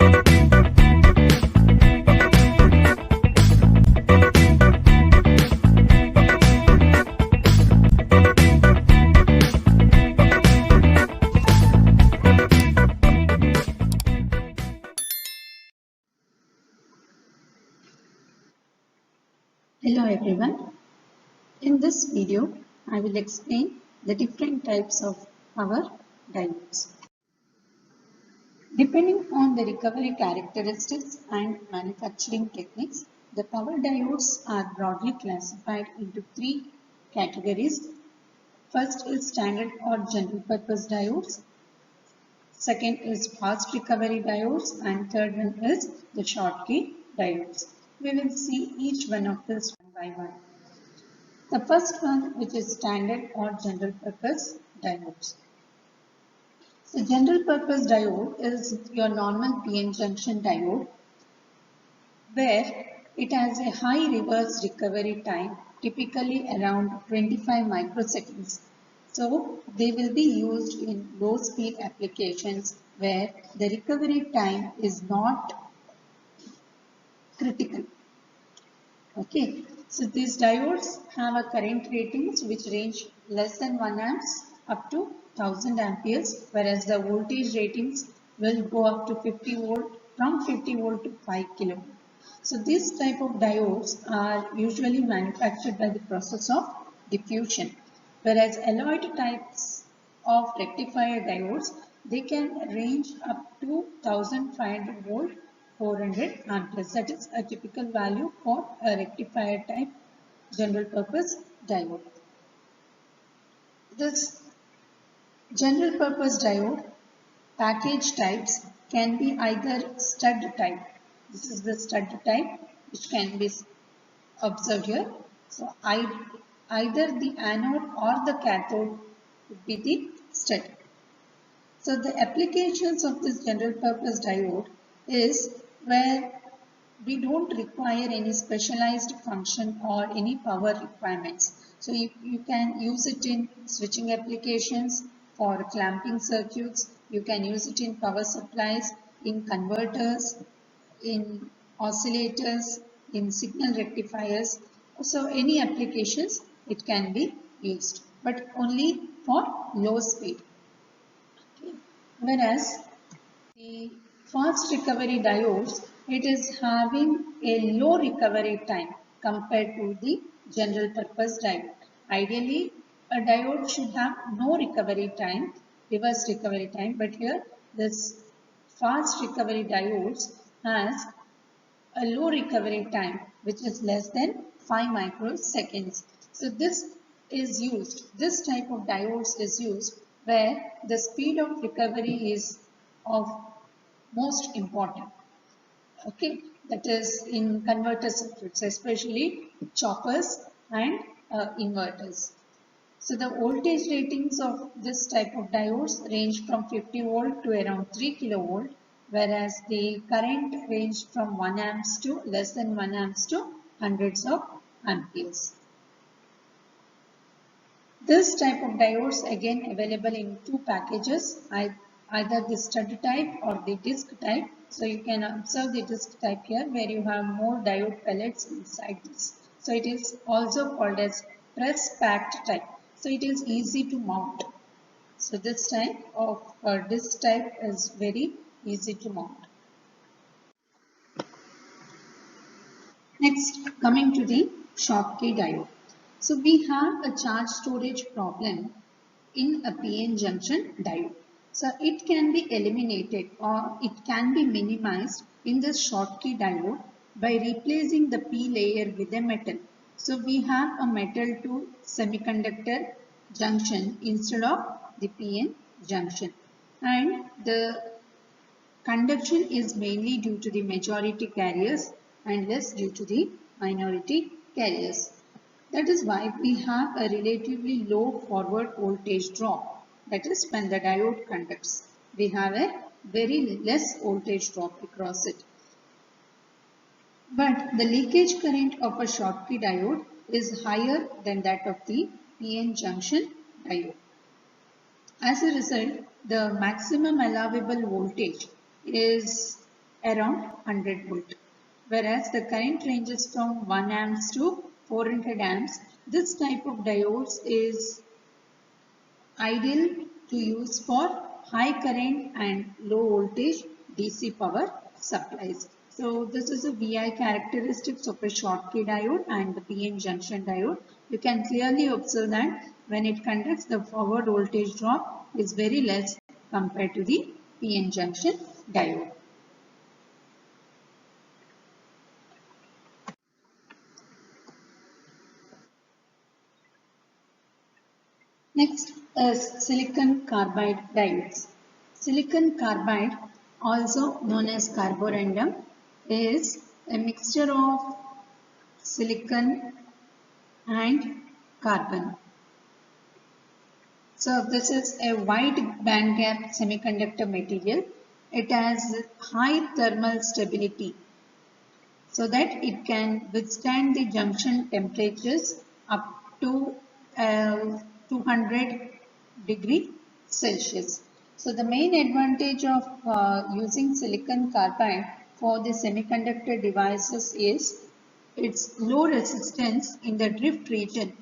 Hello everyone. In this video, I will explain the different types of power diodes. Depending on the recovery characteristics and manufacturing techniques, the power diodes are broadly classified into three categories. First is standard or general purpose diodes. Second is fast recovery diodes, and third one is the Schottky diodes. We will see each one of these one by one. The first one, which is standard or general purpose diodes. So general purpose diode is your normal PN junction diode where it has a high reverse recovery time, typically around 25 microseconds. So they will be used in low speed applications where the recovery time is not critical. Okay, so these diodes have a current ratings which range less than 1 amps up to 1000 amperes, whereas the voltage ratings will go up to 50 volt, from 50 volt to 5 kilovolt. So this type of diodes are usually manufactured by the process of diffusion, whereas alloyed types of rectifier diodes, they can range up to 1500 volt 400 amperes. That is a typical value for a rectifier type general purpose diode. This general purpose diode package types can be either stud type. This is the stud type which can be observed here. So either the anode or the cathode would be the stud. So the applications of this general purpose diode is where we don't require any specialized function or any power requirements. So you can use it in switching applications, for clamping circuits, you can use it in power supplies, in converters, in oscillators, in signal rectifiers. So any applications it can be used, but only for low speed. Okay. Whereas the fast recovery diodes, it is having a low recovery time compared to the general purpose diode. Ideally, a diode should have no recovery time, reverse recovery time, but here this fast recovery diodes has a low recovery time which is less than 5 microseconds. So this type of diodes is used where the speed of recovery is of most important. Okay, that is in converter circuits, especially choppers and inverters. So the voltage ratings of this type of diodes range from 50 volt to around 3 kilovolt, whereas the current range from 1 amps to less than 1 amps to hundreds of amperes. This type of diodes again available in two packages, either the stud type or the disc type. So you can observe the disc type here where you have more diode pellets inside this. So it is also called as press packed type. So it is easy to mount. So this type of disc type is very easy to mount. Next, coming to the Schottky diode. So we have a charge storage problem in a PN junction diode. So it can be eliminated or it can be minimized in this Schottky diode by replacing the P layer with a metal. So we have a metal to semiconductor junction instead of the PN junction, and the conduction is mainly due to the majority carriers and less due to the minority carriers. That is why we have a relatively low forward voltage drop. That is when the diode conducts. We have a very less voltage drop across it. But the leakage current of a Schottky diode is higher than that of the PN junction diode. As a result, the maximum allowable voltage is around 100 volt. Whereas the current ranges from 1 amps to 400 amps. This type of diodes is ideal to use for high current and low voltage DC power supplies. So this is the VI characteristics of a Schottky diode and the PN junction diode. You can clearly observe that when it conducts, the forward voltage drop is very less compared to the PN junction diode. Next is silicon carbide diodes. Silicon carbide, also known as carborundum, is a mixture of silicon and carbon. So this is a wide bandgap semiconductor material. It has high thermal stability so that it can withstand the junction temperatures up to 200 degree Celsius. So the main advantage of using silicon carbide for the semiconductor devices is its low resistance in the drift region.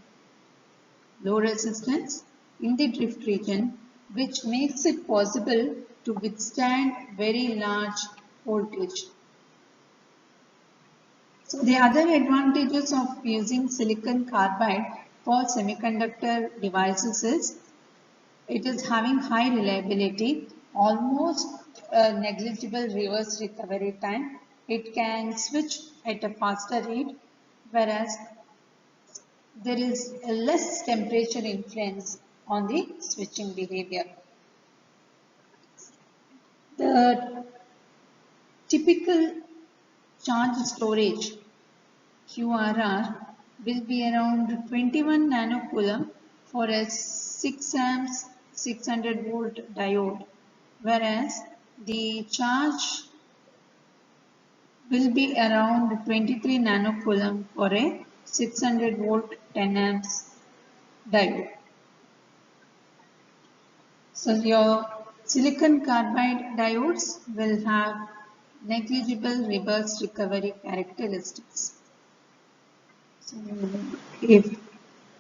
Low resistance in the drift region, which makes it possible to withstand very large voltage. So the other advantages of using silicon carbide for semiconductor devices is it is having high reliability, almost negligible reverse recovery time. It can switch at a faster rate, whereas there is a less temperature influence on the switching behavior. The typical charge storage QRR will be around 21 nanocoulomb for a 6 amps 600 volt diode, whereas the charge will be around 23 nanocoulomb for a 600 volt 10 amps diode. So your silicon carbide diodes will have negligible reverse recovery characteristics. So if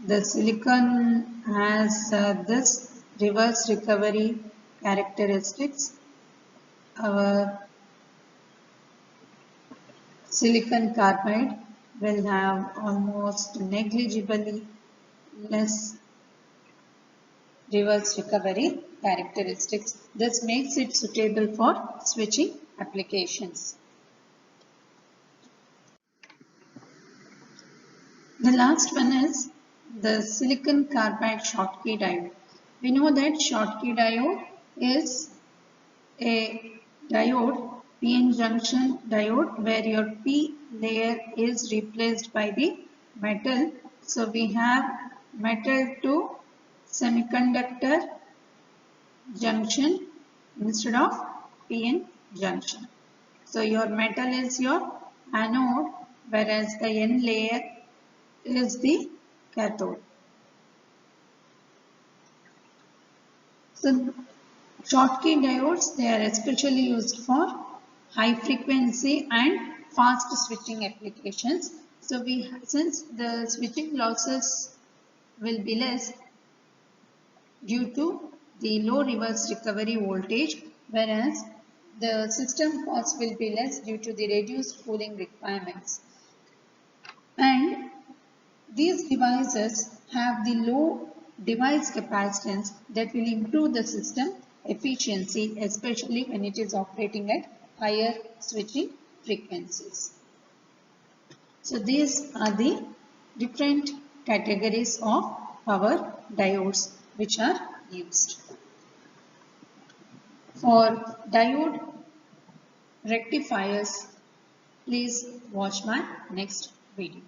the silicon has this reverse recovery characteristics, our silicon carbide will have almost negligibly less reverse recovery characteristics. This makes it suitable for switching applications. The last one is the silicon carbide Schottky diode. We know that Schottky diode is a diode, PN junction diode, where your P layer is replaced by the metal. So we have metal to semiconductor junction instead of PN junction. So your metal is your anode, whereas the N layer is the cathode. So Schottky diodes, they are especially used for high frequency and fast switching applications. So since the switching losses will be less due to the low reverse recovery voltage, whereas the system cost will be less due to the reduced cooling requirements. And these devices have the low device capacitance that will improve the system efficiency, especially when it is operating at higher switching frequencies. So these are the different categories of power diodes which are used. For diode rectifiers, please watch my next video.